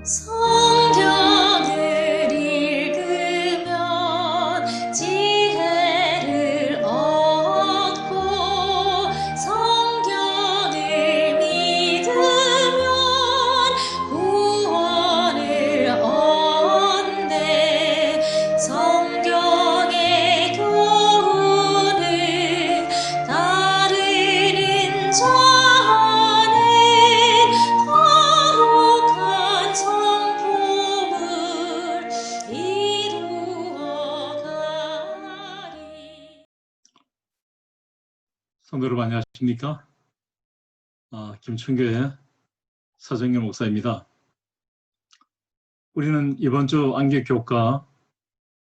성경을 읽으면 지혜를 얻고 성경을 믿으면 구원을 얻네. 성경의 교훈을 따르는 자는 거룩한 성품을 이루어가리. 성도 여러분 안녕하십니까? 김천교회 서정열 목사입니다. 우리는 이번 주 안개교과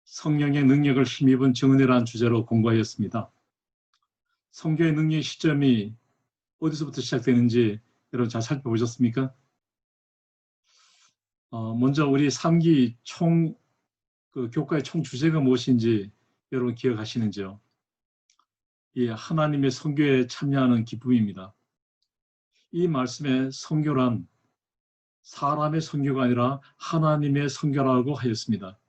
성령의 능력을 힘입은 증언이라는 주제로 공부하였습니다. 성교의 능력의 시점이 어디서부터 시작되는지 여러분 잘 살펴보셨습니까? 먼저 우리 3기 교과의 총 주제가 무엇인지 여러분 기억하시는지요? 이 하나님의 성교에 참여하는 기쁨입니다. 이 말씀에 성교란 사람의 성교가 아니라 하나님의 성교라고 하였습니다.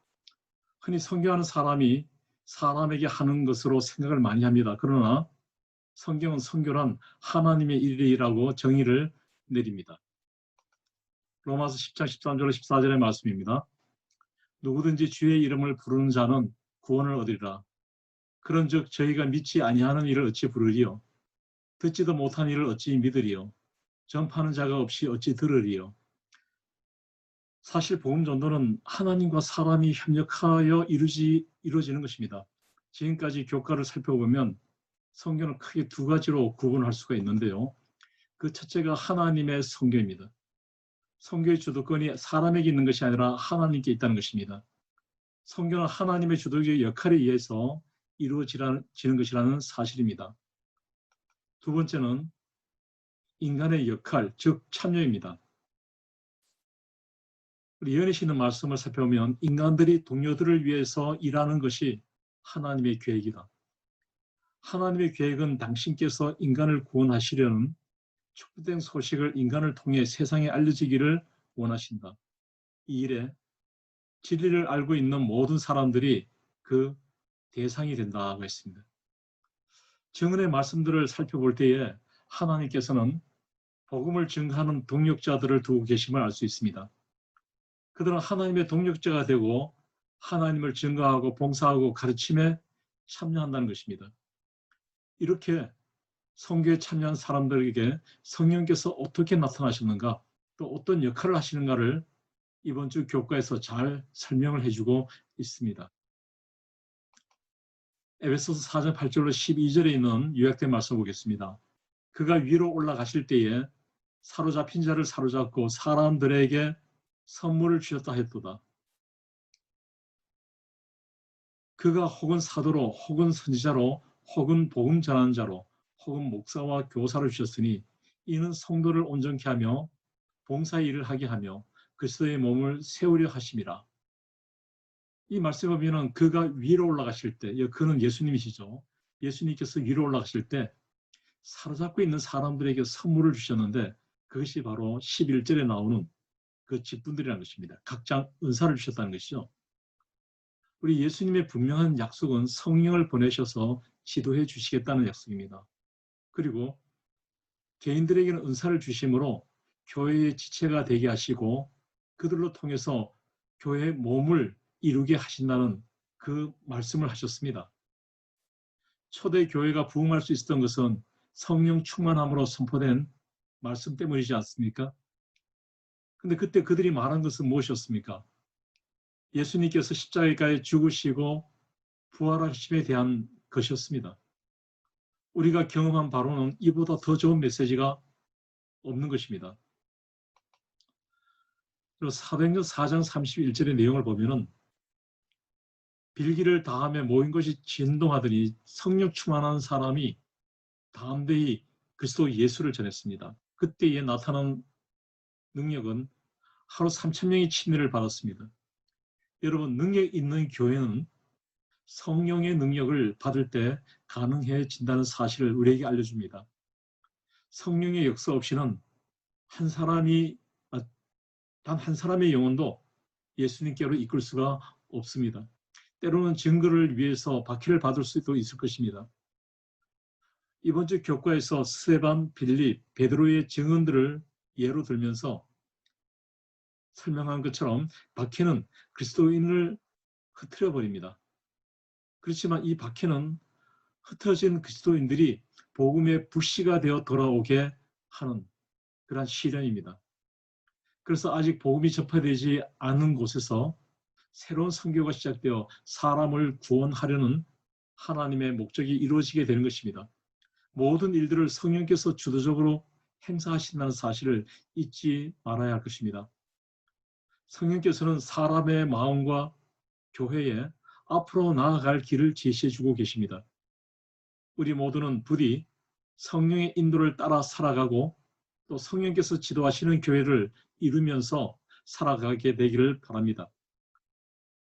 흔히 성교하는 사람이 사람에게 하는 것으로 생각을 많이 합니다. 그러나 성경은 성교란 하나님의 일이라고 정의를 내립니다. 로마서 10장 13절 14절의 말씀입니다. 누구든지 주의 이름을 부르는 자는 구원을 얻으리라. 그런즉 저희가 믿지 아니하는 일을 어찌 부르리요? 듣지도 못한 일을 어찌 믿으리요? 전파하는 자가 없이 어찌 들으리요? 사실 복음 전도는 하나님과 사람이 협력하여 이루어지는 것입니다. 지금까지 교과를 살펴보면 성경을 크게 두 가지로 구분할 수가 있는데요. 그 첫째가 하나님의 성교입니다. 성교의 주도권이 사람에게 있는 것이 아니라 하나님께 있다는 것입니다. 성교는 하나님의 주도적 역할에 의해서 이루어지는 것이라는 사실입니다. 두 번째는 인간의 역할, 즉 참여입니다. 우리 예언에 있는 말씀을 살펴보면 인간들이 동료들을 위해서 일하는 것이 하나님의 계획이다. 하나님의 계획은 당신께서 인간을 구원하시려는 축복된 소식을 인간을 통해 세상에 알려지기를 원하신다. 이 일에 진리를 알고 있는 모든 사람들이 그 대상이 된다고 했습니다. 증언의 말씀들을 살펴볼 때에 하나님께서는 복음을 증거하는 동력자들을 두고 계심을 알 수 있습니다. 그들은 하나님의 동력자가 되고 하나님을 증거하고 봉사하고 가르침에 참여한다는 것입니다. 이렇게 성교에 참여한 사람들에게 성령께서 어떻게 나타나셨는가, 또 어떤 역할을 하시는가를 이번 주 교과에서 잘 설명을 해주고 있습니다. 에베소서 4장 8절로 12절에 있는 요약된 말씀 보겠습니다. 그가 위로 올라가실 때에 사로잡힌 자를 사로잡고 사람들에게 선물을 주셨다 했도다. 그가 혹은 사도로 혹은 선지자로 혹은 복음 전하는 자로 혹은 목사와 교사를 주셨으니 이는 성도를 온전케 하며 봉사의 일을 하게 하며 그리스도의 몸을 세우려 하심이라. 이 말씀을 보면 그가 위로 올라가실 때, 그는 예수님이시죠. 예수님께서 위로 올라가실 때 사로잡고 있는 사람들에게 선물을 주셨는데 그것이 바로 11절에 나오는 그 직분들이라는 것입니다. 각자 은사를 주셨다는 것이죠. 우리 예수님의 분명한 약속은 성령을 보내셔서 지도해 주시겠다는 약속입니다. 그리고 개인들에게는 은사를 주심으로 교회의 지체가 되게 하시고 그들로 통해서 교회의 몸을 이루게 하신다는 그 말씀을 하셨습니다. 초대 교회가 부흥할 수 있었던 것은 성령 충만함으로 선포된 말씀 때문이지 않습니까? 근데 그때 그들이 말한 것은 무엇이었습니까? 예수님께서 십자가에 죽으시고 부활하심에 대한 것이었습니다. 우리가 경험한 바로는 이보다 더 좋은 메시지가 없는 것입니다. 그리고 사도행전 4장 31절의 내용을 보면은 빌기를 다하며 모인 것이 진동하더니 성령 충만한 사람이 담대히 그리스도 예수를 전했습니다. 그때에 나타난 능력은 하루 3,000명이 침례를 받았습니다. 여러분, 능력 있는 교회는 성령의 능력을 받을 때 가능해진다는 사실을 우리에게 알려줍니다. 성령의 역사 없이는 한 사람이 단 한 사람의 영혼도 예수님께로 이끌 수가 없습니다. 때로는 증거를 위해서 박해를 받을 수도 있을 것입니다. 이번 주 교과에서 스데반, 빌립, 베드로의 증언들을 예로 들면서 설명한 것처럼 박해는 그리스도인을 흩트려 버립니다. 그렇지만 이 박해는 흩어진 그리스도인들이 복음의 불씨가 되어 돌아오게 하는 그러한 시련입니다. 그래서 아직 복음이 접해되지 않은 곳에서 새로운 선교가 시작되어 사람을 구원하려는 하나님의 목적이 이루어지게 되는 것입니다. 모든 일들을 성령께서 주도적으로 행사하신다는 사실을 잊지 말아야 할 것입니다. 성령께서는 사람의 마음과 교회에 앞으로 나아갈 길을 제시해주고 계십니다. 우리 모두는 부디 성령의 인도를 따라 살아가고 또 성령께서 지도하시는 교회를 이루면서 살아가게 되기를 바랍니다.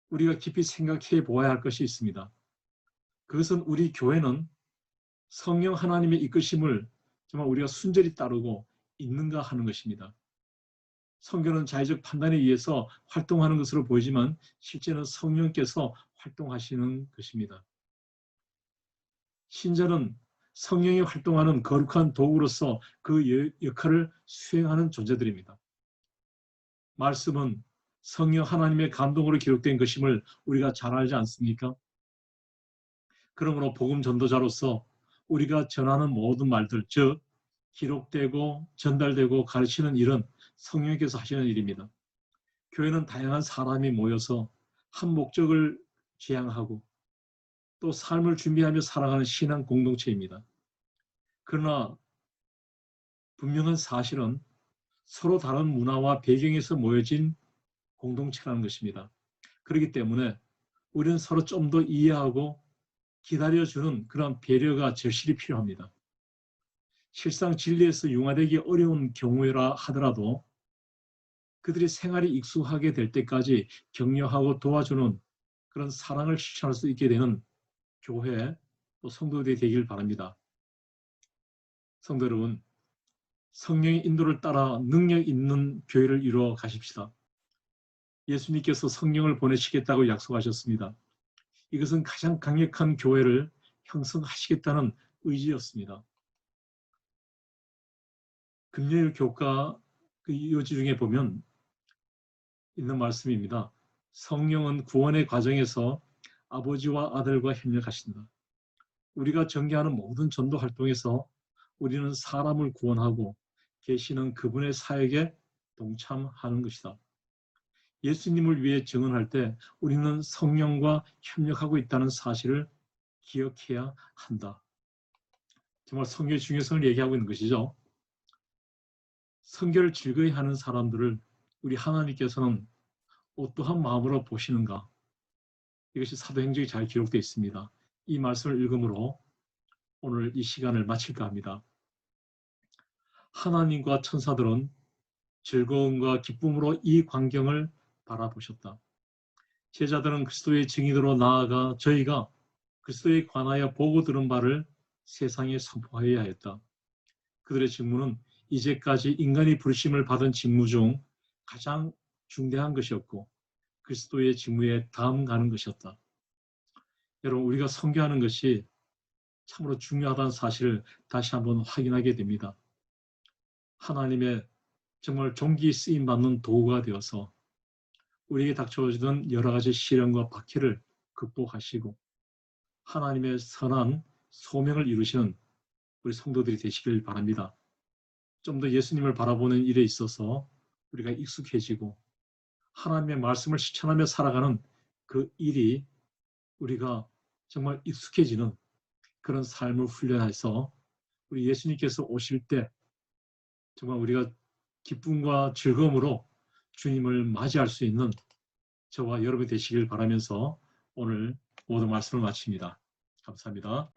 우리가 깊이 생각해 보아야 할 것이 있습니다. 그것은 우리 교회는 성령 하나님의 이끄심을 정말 우리가 순전히 따르고 있는가 하는 것입니다. 성경은 자의적 판단에 의해서 활동하는 것으로 보이지만 실제는 성령께서 활동하시는 것입니다. 신자는 성령이 활동하는 거룩한 도구로서 그 역할을 수행하는 존재들입니다. 말씀은 성령 하나님의 감동으로 기록된 것임을 우리가 잘 알지 않습니까? 그러므로 복음 전도자로서 우리가 전하는 모든 말들, 즉 기록되고 전달되고 가르치는 일은 성령께서 하시는 일입니다. 교회는 다양한 사람이 모여서 한 목적을 지향하고 또 삶을 준비하며 살아가는 신앙 공동체입니다. 그러나 분명한 사실은 서로 다른 문화와 배경에서 모여진 공동체라는 것입니다. 그렇기 때문에 우리는 서로 좀 더 이해하고 기다려주는 그런 배려가 절실히 필요합니다. 실상 진리에서 융화되기 어려운 경우라 하더라도 그들이 생활이 익숙하게 될 때까지 격려하고 도와주는 그런 사랑을 실천할 수 있게 되는 교회 또 성도들이 되길 바랍니다. 성도 여러분, 성령의 인도를 따라 능력 있는 교회를 이루어 가십시다. 예수님께서 성령을 보내시겠다고 약속하셨습니다. 이것은 가장 강력한 교회를 형성하시겠다는 의지였습니다. 금요일 교과 그 요지 중에 보면 있는 말씀입니다. 성령은 구원의 과정에서 아버지와 아들과 협력하신다. 우리가 전개하는 모든 전도 활동에서 우리는 사람을 구원하고 계시는 그분의 사역에 동참하는 것이다. 예수님을 위해 증언할 때 우리는 성령과 협력하고 있다는 사실을 기억해야 한다. 정말 성경의 중요성을 얘기하고 있는 것이죠. 성경을 즐거이 하는 사람들을 우리 하나님께서는 어떠한 마음으로 보시는가? 이것이 사도행전에 잘 기록되어 있습니다. 이 말씀을 읽음으로 오늘 이 시간을 마칠까 합니다. 하나님과 천사들은 즐거움과 기쁨으로 이 광경을 바라보셨다. 제자들은 그리스도의 증인으로 나아가 저희가 그리스도에 관하여 보고 들은 바를 세상에 선포하여야 했다. 그들의 직무는 이제까지 인간이 부르심을 받은 직무 중 가장 중대한 것이었고 그리스도의 직무에 다음 가는 것이었다. 여러분, 우리가 선교하는 것이 참으로 중요하다는 사실을 다시 한번 확인하게 됩니다. 하나님의 정말 종기 쓰임받는 도구가 되어서 우리에게 닥쳐오던 여러 가지 시련과 박해를 극복하시고 하나님의 선한 소명을 이루시는 우리 성도들이 되시길 바랍니다. 좀 더 예수님을 바라보는 일에 있어서 우리가 익숙해지고 하나님의 말씀을 실천하며 살아가는 그 일이 우리가 정말 익숙해지는 그런 삶을 훈련해서 우리 예수님께서 오실 때 정말 우리가 기쁨과 즐거움으로 주님을 맞이할 수 있는 저와 여러분이 되시길 바라면서 오늘 모든 말씀을 마칩니다. 감사합니다.